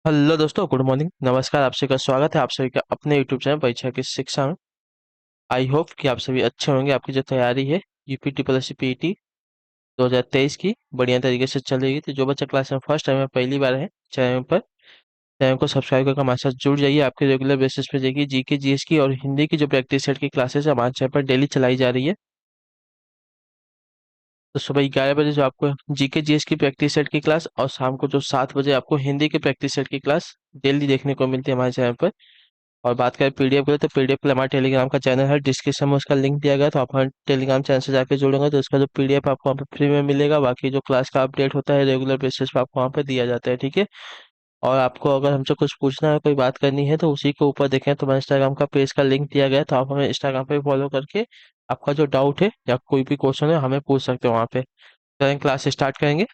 Hello दोस्तों, good morning, नमस्कार। आप सभी का स्वागत है आप सभी का अपने यूट्यूब चैनल परीक्षा की शिक्षा में। आई होप कि आप सभी अच्छे होंगे। आपकी जो तैयारी है यूपीटी प्लस पीईटी 2023 की बढ़िया तरीके से चल रही है। तो जो बच्चा क्लास में फर्स्ट टाइम है, पहली बार है चैनल पर, चैनल को सब्सक्राइब करके हमारे साथ जुड़ जाइए। आपके रेगुलर बेसिस पे देखिए जीके जीएस की और हिंदी की जो प्रैक्टिस सेट की क्लासेस है हमारे चैनल पर डेली चलाई जा रही है। तो सुबह 11 बजे जो आपको जीके जीएस की प्रैक्टिस सेट की क्लास और शाम को जो 7 बजे आपको हिंदी की प्रैक्टिस सेट की क्लास डेली देखने को मिलती है हमारे चैनल पर। और बात करें पीडीएफ की, तो पीडीएफ के लिए हमारा टेलीग्राम का चैनल है, डिस्क्रिप्शन में उसका लिंक दिया गया है। तो आप हमारे टेलीग्राम चैनल से जाकर जुड़ेंगे तो उसका जो पीडीएफ आपको वहाँ पे फ्री में मिलेगा। बाकी जो क्लास का अपडेट होता है रेगुलर बेसिस पे आपको वहाँ पे दिया जाता है, ठीक है। और आपको अगर हमसे कुछ पूछना है, कोई बात करनी है, तो उसी के ऊपर देखें तो हमारे इंस्टाग्राम का पेज का लिंक दिया गया है। तो आप हमें इंस्टाग्राम पे फॉलो करके आपका जो डाउट है या कोई भी क्वेश्चन है हमें पूछ सकते हो वहाँ पे। चलें क्लास स्टार्ट करेंगे।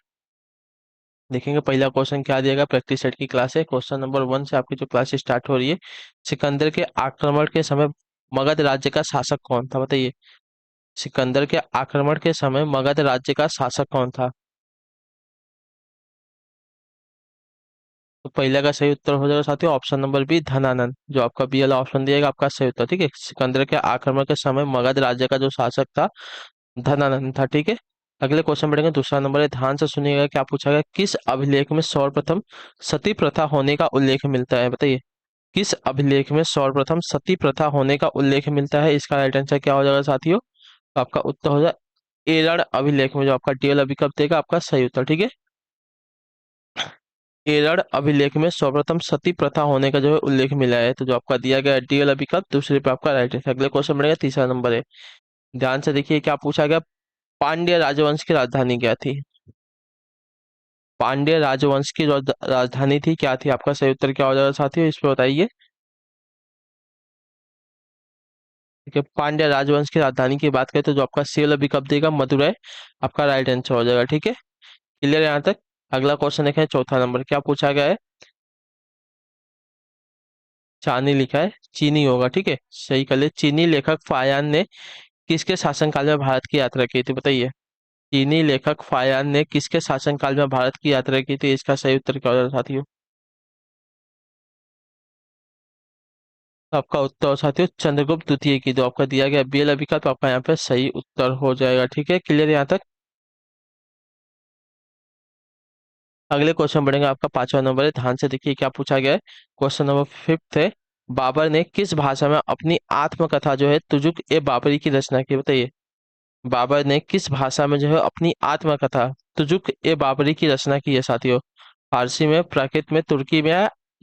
देखेंगे पहला क्वेश्चन क्या दिएगा। प्रैक्टिस सेट की क्लास है, क्वेश्चन नंबर 1 से आपकी जो क्लास स्टार्ट हो रही है। सिकंदर के आक्रमण के समय मगध राज्य का शासक कौन था, बताइए। सिकंदर के आक्रमण के समय मगध राज्य का शासक कौन था। तो पहले का सही उत्तर हो जाएगा साथियों ऑप्शन नंबर बी, धनानंद। जो आपका बी वाला ऑप्शन दिएगा आपका सही उत्तर, ठीक है। सिकंदर के आक्रमण के समय मगध राज्य का जो शासक था धनानंद था, ठीक है। अगले क्वेश्चन बढ़ेंगे। दूसरा नंबर है, ध्यान से सुनिएगा क्या पूछा गया। किस अभिलेख में सर्वप्रथम सती प्रथा होने का उल्लेख मिलता है, बताइए। किस अभिलेख में सर्वप्रथम सती प्रथा होने का उल्लेख मिलता है। इसका राइट आंसर क्या हो जाएगा साथियों। तो आपका उत्तर हो जाएगा एरड़ अभिलेख में। जो आपका डीएल विकल्प देगा आपका सही उत्तर, ठीक है। एरड़ अभिलेख में सर्वप्रथम सती प्रथा होने का जो है उल्लेख मिला है। तो जो आपका दिया गया डीएल विकल्प दूसरे पे आपका राइट है। अगले क्वेश्चन बढ़ेगा। तीसरा नंबर है, ध्यान से देखिए क्या पूछा गया। पांड्य राजवंश की राजधानी क्या थी। पांड्य राजवंश की जो राजधानी थी क्या थी। आपका सही उत्तर क्या हो जाएगा साथियों, इस पे बताइए। ठीक है, पांड्य राजवंश की राजधानी की बात करें तो जो आपका सी वाला विकल्प देगा मदुरै आपका राइट आंसर हो जाएगा, ठीक है। क्लियर यहाँ तक। अगला क्वेश्चन देखें, चौथा नंबर क्या पूछा गया है। चानी लिखा है, चीनी होगा, ठीक है, सही कर ले। चीनी लेखक फायान ने किसके शासनकाल में भारत की यात्रा की थी, बताइए। चीनी लेखक फायान ने किसके शासनकाल में भारत की यात्रा की थी। इसका सही उत्तर क्या होगा साथियों। तो आपका उत्तर साथियों चंद्रगुप्त द्वितीय की। जो आपका दिया गया बी विकल्प तो आपका यहाँ पे सही उत्तर हो जाएगा, ठीक है। क्लियर यहाँ तक। अगले क्वेश्चन बढ़ेंगे। आपका पांचवा नंबर है, ध्यान से देखिए क्या पूछा गया है। क्वेश्चन नंबर फिफ्थ है, बाबर ने किस भाषा में अपनी आत्मकथा जो है तुजुक ए बाबरी की रचना की, बताइए। बाबर ने किस भाषा में जो है अपनी आत्मकथा तुजुक ए बाबरी की रचना की है साथियों। फारसी में, प्राकृत में, तुर्की में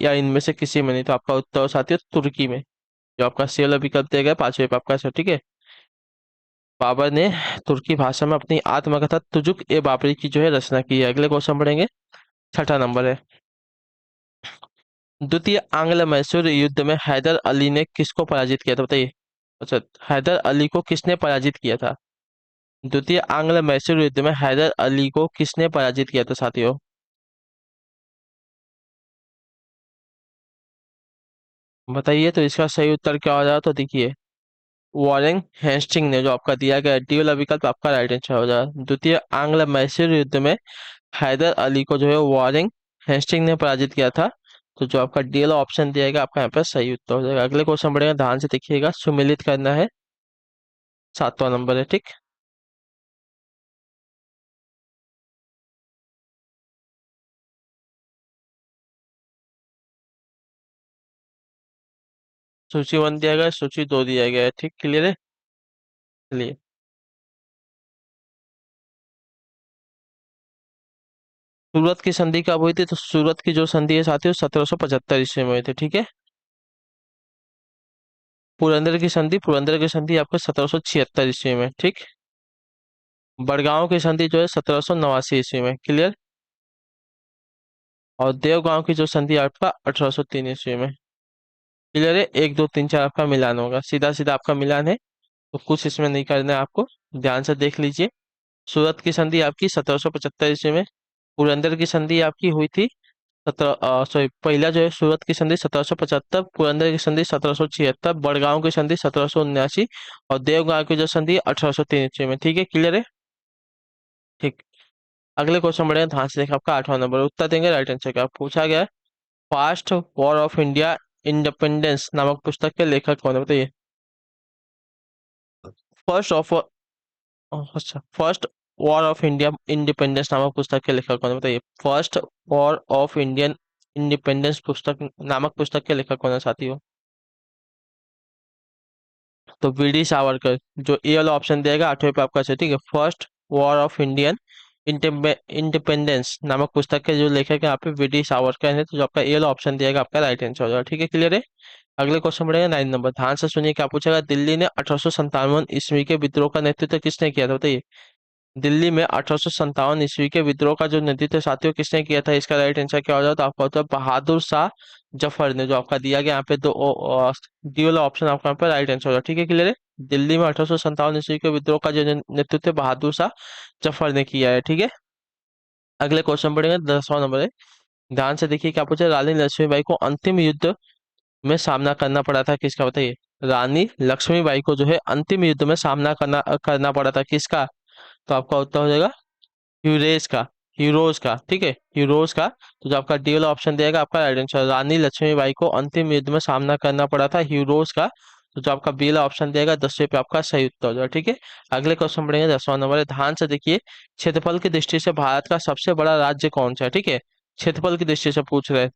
या इनमें से किसी में नहीं। तो आपका उत्तर हो साथियों तुर्की में। जो आपका सी वाला विकल्प दिया गया पांचवे पे आपका सर, ठीक है। बाबर ने तुर्की भाषा में अपनी आत्मकथा तुजुक ए बाबरी की जो है रचना की है। अगले क्वेश्चन बढ़ेंगे। छठा नंबर है, द्वितीय आंग्ल मैसूर युद्ध में हैदर अली ने किसको पराजित किया था, बताइए। अच्छा, हैदर अली को किसने पराजित किया था। द्वितीय आंग्ल मैसूर युद्ध में हैदर अली को किसने पराजित किया था साथियों। बताइए तो इसका सही उत्तर क्या हो जाएगा। तो देखिए वॉरेन हेस्टिंग ने। जो आपका दिया गया डी वाला विकल्प आपका राइट आंसर हो जाएगा। द्वितीय आंग्ल मैसूर युद्ध में हैदर अली को जो है वॉरेन हेस्टिंग ने पराजित किया था। तो जो आपका डी वाला ऑप्शन दिया गया आपका यहाँ पे सही उत्तर हो जाएगा। अगले क्वेश्चन बढ़ेगा, ध्यान से देखिएगा, सुमिलित करना है। सातवां नंबर है, ठीक। सूची 1 दिया गया है, सूची 2 दिया गया है, ठीक। क्लियर है। चलिए, सूरत की संधि कब हुई थी। तो सूरत की जो संधि है साथियों 1775 ईस्वी में हुई थी, ठीक है। पुरंदर की संधि आपको 1776 ईस्वी में, ठीक। बड़गांव की संधि जो है 1789 ईस्वी में, क्लियर। और देवगांव की जो संधि है आपका 1803 ईस्वी में, क्लियर है। एक दो तीन चार आपका मिलान होगा, सीधा सीधा आपका मिलान है। तो कुछ इसमें नहीं करना है आपको, ध्यान से देख लीजिए। सूरत की संधि आपकी 1775 ईस्वी में। पुरंदर की संधि आपकी हुई थी सत्रह सॉरी पहला जो है सूरत की संधि 1775, पुरंदर की संधि 1776, बड़गांव की संधि 1779 और देवगांव की जो संधि 1803 ईस्वी में, ठीक है। क्लियर है, ठीक। अगले क्वेश्चन बढ़े, ध्यान से देखिए आपका आठवां नंबर उत्तर देंगे राइट आंसर का पूछा गया है। Fast war of India independence नामक पुस्तक के लेखक कौन है बताइए। फर्स्ट ऑफ अच्छा, first war of India independence नामक पुस्तक के लेखक कौन है बताइए। First war of Indian independence पुस्तक नामक पुस्तक के लेखक कौन है साथियों। तो वीडी सावरकर, जो ए वाला ऑप्शन देगा 8वें पे आपका है, ठीक है। First war of Indian independence नामक पुस्तक के जो लेखक है यहाँ पे वीडी सावरकर है, तो जो आपका ए वाला ऑप्शन दिएगा आपका राइट आंसर हो जाएगा, ठीक है, क्लियर है। अगले क्वेश्चन बढ़ेगा 9 नंबर, ध्यान से सुनिए क्या पूछेगा। दिल्ली ने 1857 ईस्वी के विद्रोह का नेतृत्व किसने किया था बताइए। दिल्ली में 1857 ईस्वी के विद्रोह का जो नेतृत्व साथियों किसने किया था, इसका राइट आंसर क्या हो जाए, तो आपका होता है बहादुर शाह जफर ने, जो आपका दिया गया यहाँ पे दो डी वाला ऑप्शन आपका यहाँ पे राइट आंसर हो जाए, ठीक है, क्लियर है। दिल्ली में 1857 ईस्वी के विद्रोह का जो नेतृत्व बहादुर शाह जफर ने किया है, ठीक है। अगले क्वेश्चन बढ़ेंगे 10वां नंबर है, ध्यान से देखिए क्या पूछा। रानी लक्ष्मीबाई को अंतिम युद्ध में सामना करना पड़ा था किसका बताइए। रानी लक्ष्मीबाई को जो है अंतिम युद्ध में सामना करना करना पड़ा था किसका, तो आपका उत्तर हो जाएगा ह्यूरेस का, हीरोज का, ठीक है, हीरोज का। तो जो आपका डी वाला ऑप्शन देगा आपका राइट आंसर, रानी लक्ष्मीबाई को अंतिम युद्ध में सामना करना पड़ा था हीरोज का। तो जो आपका बी वाला ऑप्शन देगा 10वें पे आपका सही उत्तर हो जाएगा, ठीक है। अगले क्वेश्चन बढ़ेंगे 10वां नंबर है, ध्यान से देखिए। क्षेत्रफल की दृष्टि से भारत का सबसे बड़ा राज्य कौन सा है, ठीक है, क्षेत्रफल की दृष्टि से पूछ रहे हैं।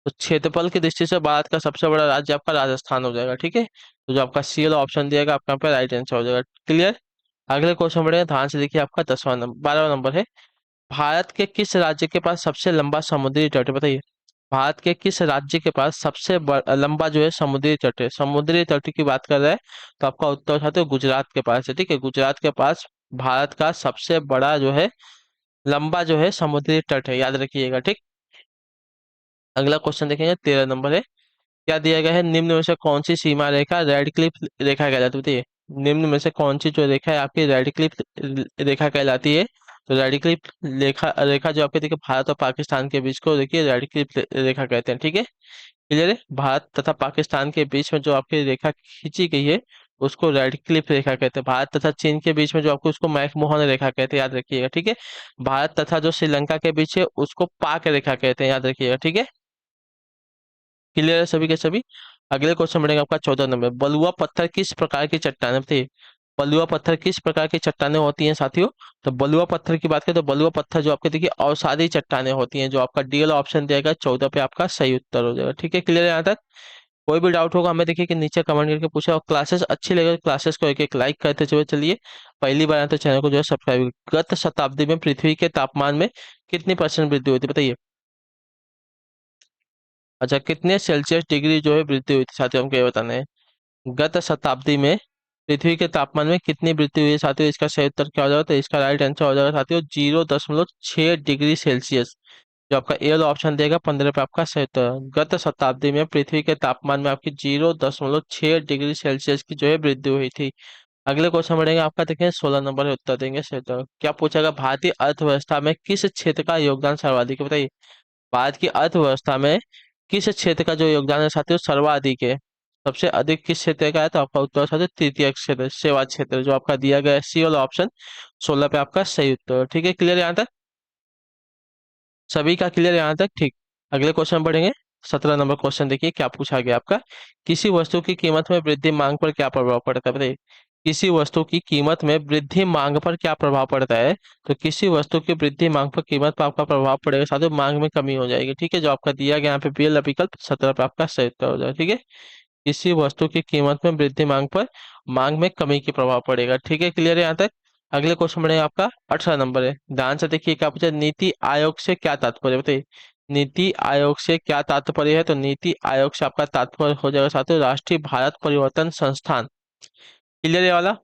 तो क्षेत्रफल की दृष्टि से भारत का सबसे बड़ा राज्य आपका राजस्थान हो जाएगा, ठीक है। तो जो आपका सी वाला ऑप्शन दिएगा आपका यहाँ पे राइट आंसर हो जाएगा, क्लियर। अगले क्वेश्चन बढ़ेगा, ध्यान से देखिए, आपका 12वां नंबर है। भारत के किस राज्य के पास सबसे लंबा समुद्री तट है बताइए। भारत के किस राज्य के पास सबसे लंबा जो है समुद्री तट है, समुद्री तट की बात कर रहे हैं, तो आपका उत्तर साथ है गुजरात के पास है, ठीक है। गुजरात के पास भारत का सबसे बड़ा जो है लंबा जो है समुद्री तट है, याद रखिएगा, ठीक। अगला क्वेश्चन देखेंगे 13 नंबर है, क्या दिया गया है। निम्न में से कौन सी सीमा रेखा रेड क्लिफ रेखा कहलाती है बताइए। निम्न में से कौन सी जो रेखा है आपकी रेड क्लिफ रेखा कहलाती है। तो रेड क्लिफ रेखा रेखा जो आपके देखिए भारत और पाकिस्तान के बीच को देखिए रेड क्लिफ रेखा कहते हैं, ठीक है, क्लियर है। भारत तथा पाकिस्तान के बीच में जो आपकी रेखा खींची गई है उसको रेड क्लिफ रेखा कहते हैं। भारत तथा चीन के बीच में जो आपको उसको मैकमोहन रेखा कहते हैं, याद रखिएगा, ठीक है। भारत तथा जो श्रीलंका के बीच है उसको पाक रेखा कहते हैं, याद रखिएगा, ठीक है, क्लियर है सभी के सभी। अगले क्वेश्चन बढ़ेगा आपका 14 नंबर, बलुआ पत्थर किस प्रकार की चट्टान बताइए। बलुआ पत्थर किस प्रकार की चट्टानें होती हैं साथियों। तो बलुआ पत्थर की बात करें तो बलुआ पत्थर जो आपके देखिए अवसादी चट्टानें होती हैं, जो आपका डी वाला ऑप्शन दिया 14 पे आपका सही उत्तर हो जाएगा, ठीक है, क्लियर है यहाँ तक। कोई भी डाउट होगा हमें देखिए कि नीचे कमेंट करके पूछे, और क्लासेस अच्छी लगे तो क्लासेस को एक एक लाइक करते चले चलिए। पहली बार आए तो चैनल को जो है सब्सक्राइब। गत शताब्दी में पृथ्वी के तापमान में कितनी परसेंट वृद्धि हुई थी बताइए। अच्छा, कितने सेल्सियस डिग्री जो है वृद्धि हुई थी साथियों, हमको ये बताना है। गत शताब्दी में पृथ्वी के तापमान में कितनी वृद्धि हुई है साथियों, इसका सही उत्तर क्या हो जाएगा, तो इसका राइट आंसर हो जाएगा साथियों 0.6 डिग्री सेल्सियस। जो आपका ए वाला ऑप्शन देगा 15 पे आपका सही उत्तर है। गत शताब्दी में पृथ्वी के तापमान में आपकी 0.6 डिग्री सेल्सियस की जो है वृद्धि हुई थी। अगले क्वेश्चन बढ़ेगा आपका, देखें 16 नंबर है, उत्तर देंगे सही उत्तर। क्या पूछेगा, भारतीय अर्थव्यवस्था में किस क्षेत्र का योगदान सर्वाधिक है बताइए। भारत की अर्थव्यवस्था में किस क्षेत्र का जो योगदान है साथियों सर्वाधिक है। सबसे अधिक किस क्षेत्र का है, तो आपका उत्तर साथियों तृतीय क्षेत्र, सेवा क्षेत्र, जो आपका दिया गया है सी वाला ऑप्शन 16 पे आपका सही उत्तर, ठीक है, क्लियर यहाँ तक सभी का, क्लियर यहाँ तक, ठीक। अगले क्वेश्चन बढ़ेंगे 17 नंबर क्वेश्चन, देखिए क्या पूछा गया आपका। किसी वस्तु की कीमत में वृद्धि मांग पर क्या प्रभाव पड़ता है बताइए। किसी वस्तु की कीमत में वृद्धि मांग पर क्या प्रभाव पड़ता है। तो किसी वस्तु की वृद्धि मांग पर कीमत पर आपका प्रभाव पड़ेगा साथ ही मांग में कमी हो जाएगी, ठीक है। जो आपका दिया गया यहाँ पे बी विकल्प 17 पे आपका सही उत्तर हो जाएगा, ठीक है। किसी वस्तु की कीमत में वृद्धि मांग पर मांग में कमी की प्रभाव पड़ेगा, ठीक है, क्लियर है यहाँ तक। अगले क्वेश्चन बढ़ेगा आपका 18 नंबर है, ध्यान से देखिए क्या पूछा। नीति आयोग से क्या तात्पर्य बताइए। नीति आयोग से क्या तात्पर्य है, तो नीति आयोग से आपका तात्पर्य हो जाएगा साथियों राष्ट्रीय भारत परिवर्तन संस्थान, क्लियर है वाला।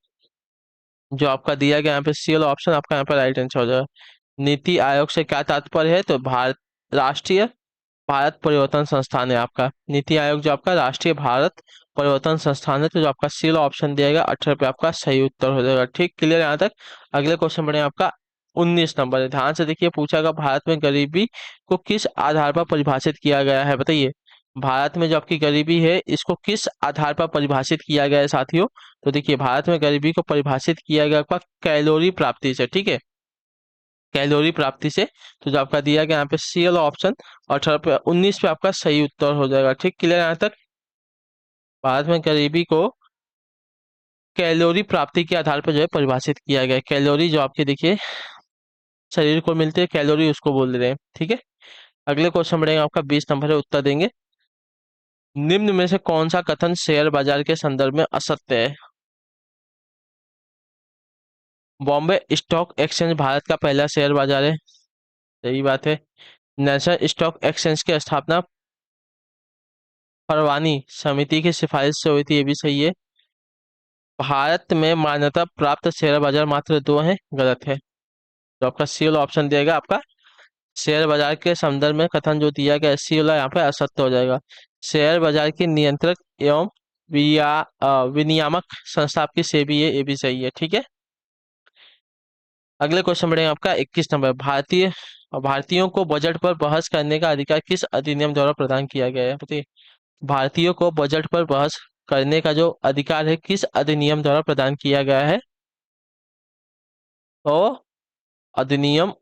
जो आपका दिया गया यहाँ पे सी वाला ऑप्शन आपका यहाँ पे राइट आंसर हो जाएगा। नीति आयोग से क्या तात्पर्य है, तो भारत राष्ट्रीय भारत परिवर्तन संस्थान है आपका। नीति आयोग जो आपका राष्ट्रीय भारत परिवर्तन संस्थान है, तो जो आपका सी वाला ऑप्शन दिया गया 18 पे आपका सही उत्तर हो जाएगा, ठीक, क्लियर यहाँ तक। अगले क्वेश्चन बढ़े आपका 19 नंबर है, ध्यान से देखिए पूछा गया भारत में गरीबी को किस आधार पर परिभाषित किया गया है बताइए। भारत में जो आपकी गरीबी है इसको किस आधार पर परिभाषित किया गया है साथियों। तो देखिए भारत में गरीबी को परिभाषित किया गया आपका कैलोरी प्राप्ति से, ठीक है। कैलोरी प्राप्ति से। तो जो आपका दिया गया यहाँ पे सी वाला ऑप्शन 18 पे 19 पे आपका सही उत्तर हो जाएगा। ठीक, क्लियर यहाँ तक। भारत में गरीबी को कैलोरी प्राप्ति के आधार पर जो है परिभाषित किया गया है। कैलोरी जो आपके देखिए शरीर को मिलते हैं, कैलोरी उसको बोल रहे हैं। ठीक है, अगले क्वेश्चन बढ़ेगा आपका 20 नंबर है, उत्तर देंगे। निम्न में से कौन सा कथन शेयर बाजार के संदर्भ में असत्य है? बॉम्बे स्टॉक एक्सचेंज भारत का पहला शेयर बाजार है, सही बात है। नेशनल स्टॉक एक्सचेंज की स्थापना परवानी समिति की सिफारिश से हुई थी, ये भी सही है। भारत में मान्यता प्राप्त शेयर बाजार मात्र दो हैं, गलत है। तो आपका सी वाला ऑप्शन दिएगा आपका शेयर बाजार के संदर्भ में कथन जो दिया गया सी वाला यहाँ पे असत्य हो जाएगा। शेयर बाजार की नियंत्रक एवं विनियामक संस्था आपकी सेबी है, ये भी सही है। ठीक है, अगले क्वेश्चन बढ़ेगा आपका 21 नंबर। भारतीयों को बजट पर बहस करने का अधिकार किस अधिनियम द्वारा प्रदान किया गया है? बताइए, भारतीयों को बजट पर बहस करने का जो अधिकार है किस अधिनियम द्वारा प्रदान किया गया है? तो अधिनियम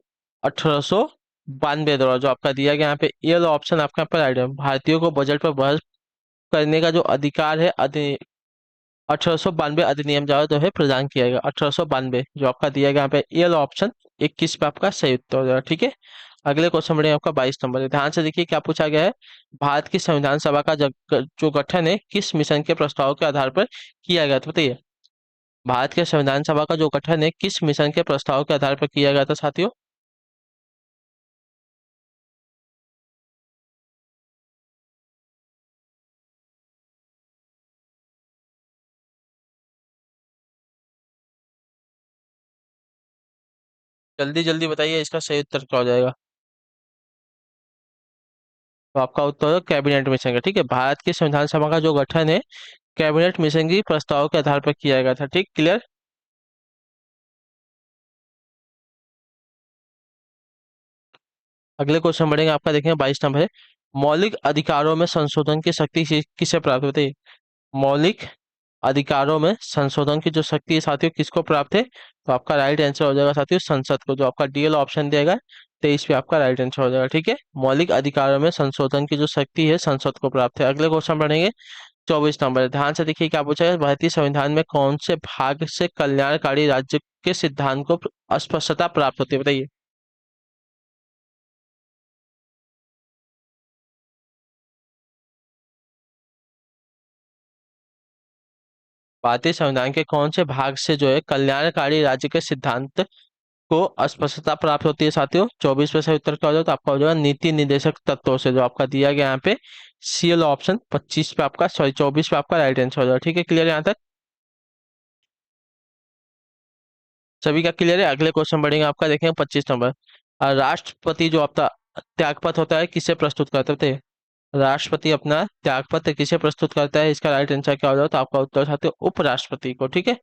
1892 द्वारा, जो आपका दिया गया यहाँ पे ये वाला ऑप्शन आपका पर आइडिया। भारतीयों को बजट पर बहस करने का जो अधिकार है 1892 अधिनियम द्वारा जो है प्रदान किया गया। 1892 जो आपका दिया गया यहाँ पे ये वाला ऑप्शन 21 पे आपका सही उत्तर हो जाएगा। ठीक है, अगले क्वेश्चन बढ़िया आपका 22 नंबर है, ध्यान से देखिए क्या पूछा गया है। भारत की संविधान सभा का जो गठन है किस मिशन के प्रस्ताव के आधार पर किया गया था? बताइए, भारत के संविधान सभा का जो गठन है किस मिशन के प्रस्ताव के आधार पर किया गया था साथियों? जल्दी जल्दी बताइए, इसका सही उत्तर क्या हो जाएगा? तो आपका उत्तर है कैबिनेट मिशन का। ठीक है, भारत की संविधान सभा का जो गठन है कैबिनेट मिशन की प्रस्ताव के आधार पर किया गया था। ठीक, क्लियर। अगले क्वेश्चन बढ़ेंगे आपका, देखेंगे 22 नंबर है। मौलिक अधिकारों में संशोधन की शक्ति किसे प्राप्त होती है? मौलिक अधिकारों में संशोधन की जो शक्ति है साथियों किसको प्राप्त है? तो आपका राइट आंसर हो जाएगा साथियों संसद को, जो आपका डीएल ऑप्शन दिएगा 23 पे आपका राइट आंसर हो जाएगा। ठीक है, मौलिक अधिकारों में संशोधन की जो शक्ति है संसद को प्राप्त है। अगले क्वेश्चन बढ़ेंगे 24 नंबर, ध्यान से देखिए क्या पूछा है। भारतीय संविधान में कौन से भाग से कल्याणकारी राज्य के सिद्धांत को स्पष्टता प्राप्त होती है? बताइए, भारतीय संविधान के कौन से भाग से जो है कल्याणकारी राज्य के सिद्धांत को स्पष्टता प्राप्त होती है साथियों? 24 पे सही उत्तर क्या हो जाएगा? तो आपका हो जाएगा नीति निर्देशक तत्वों से, जो आपका दिया गया यहाँ पे सीएल ऑप्शन 25 पे आपका, सॉरी 24 पे आपका राइट आंसर हो जाएगा। ठीक है, क्लियर है यहाँ तक? सभी का क्लियर है। अगले क्वेश्चन बढ़ेंगे आपका, देखेंगे 25 नंबर। राष्ट्रपति जो आपका त्यागपत्र होता है किसे प्रस्तुत करते हैं? राष्ट्रपति अपना त्यागपत्र किसे प्रस्तुत करता है? इसका राइट आंसर क्या हो जाएगा? तो आपका उत्तर साथियों उपराष्ट्रपति को। ठीक है,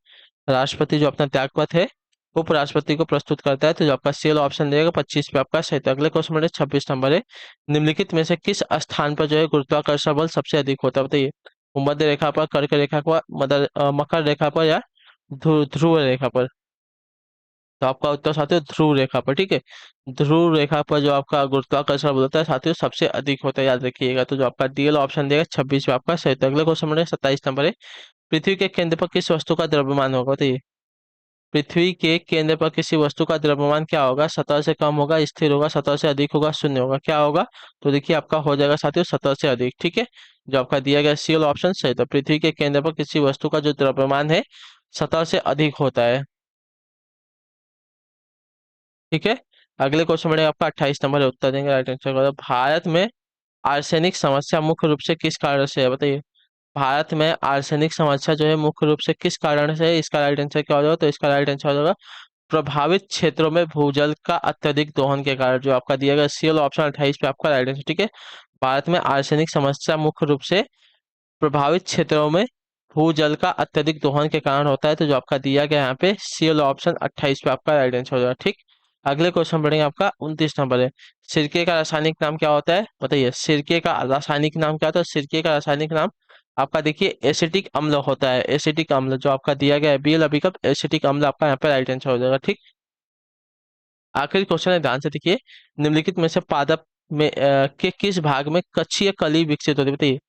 राष्ट्रपति जो अपना त्यागपत्र है उपराष्ट्रपति को प्रस्तुत करता है। तो जो आपका सेल ऑप्शन रहेगा 25 पे आपका सही। तो अगले क्वेश्चन में 26 नंबर है। निम्नलिखित में से किस स्थान पर जो है गुरुत्वाकर्षण बल सबसे अधिक होता है? बताइए, भूमध्य रेखा पर, कर्क रेखा पर, मकर रेखा पर, या ध्रुव रेखा पर? तो आपका उत्तर साथियों ध्रुव रेखा पर। ठीक है, ध्रुव रेखा पर जो आपका गुरुत्वाकर्षण बल होता है साथियों सबसे अधिक होता है, याद रखिएगा। तो जो आपका डीएल ऑप्शन देगा 26 पे आपका सही। तो अगले क्वेश्चन में 27 नंबर है। पृथ्वी के केंद्र पर किस वस्तु का द्रव्यमान होगा? बताइए, पृथ्वी के केंद्र पर किसी वस्तु का द्रव्यमान क्या होगा? सतह से कम होगा, स्थिर होगा, सतह से अधिक होगा, शून्य होगा, क्या होगा? तो देखिए आपका हो जाएगा साथियों सतह से अधिक। ठीक है, जो आपका दिया गया सी वाला ऑप्शन सही। तो पृथ्वी के केंद्र पर किसी वस्तु का जो द्रव्यमान है सतह से अधिक होता है। ठीक है, अगले क्वेश्चन में आपका 28 नंबर है, उत्तर देंगे राइट आंसर। भारत में आर्सेनिक समस्या मुख्य रूप से किस कारण से है? बताइए, भारत में आर्सेनिक समस्या जो है मुख्य रूप से किस कारण से है? इसका राइट आंसर क्या हो जाएगा? तो इसका राइट आंसर हो जाएगा प्रभावित क्षेत्रों में भूजल का अत्यधिक दोहन के कारण, जो आपका दिया गया सीएल ऑप्शन 28 पे आपका राइट आंसर। ठीक है, भारत में आर्सेनिक समस्या मुख्य रूप से प्रभावित क्षेत्रों में भूजल का अत्यधिक दोहन के कारण होता है। तो जो आपका दिया गया यहाँ पे सीएल ऑप्शन 28 पे आपका राइट आंसर हो जाएगा। ठीक, अगले क्वेश्चन बढ़ेंगे आपका 29 नंबर है। सिरके का रासायनिक नाम क्या होता है? बताइए, सिरके का रासायनिक नाम क्या होता है? सिरके का रासायनिक नाम आपका देखिए एसिटिक अम्ल होता है। एसिटिक अम्ल जो आपका दिया गया है बीएल अभी कब एसिटिक अम्ल आपका यहाँ पे राइट आंसर हो जाएगा। ठीक, आखिरी क्वेश्चन है, ध्यान से देखिए। निम्नलिखित में से पादप में के किस भाग में कक्षीय कली विकसित होती है, बताइए।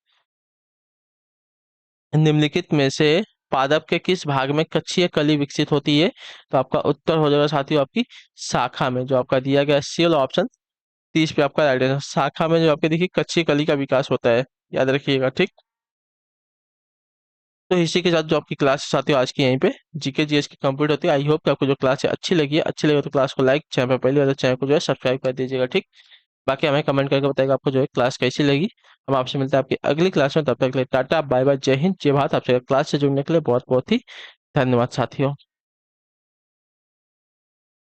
निम्नलिखित में से पादप के किस भाग में कक्षीय कली विकसित होती है? तो आपका उत्तर हो जाएगा साथियों आपकी शाखा में, जो आपका दिया गया सी वाला ऑप्शन 30 पे आपका राइट आंसर। शाखा में जो आपके देखिए कच्ची कली का विकास होता है, याद रखिएगा, ठीक। तो इसी के साथ जो आपकी क्लास है साथियों आज की यहीं पे जीके जीएस की कंप्लीट होती है। आई होप कि आपको जो क्लास है अच्छी लगी है। अच्छी लगी हो तो क्लास को लाइक, चैनल पर पहली बार तो चैनल को जो है सब्सक्राइब कर दीजिएगा, ठीक। बाकी हमें कमेंट करके बताइएगा आपको जो है क्लास कैसी लगी। हम आपसे मिलते हैं आपकी अगली क्लास में, तब तक के लिए टाटा बाय बाय, जय हिंद जय भारत। आपसे क्लास से जुड़ने के लिए बहुत बहुत ही धन्यवाद साथियों।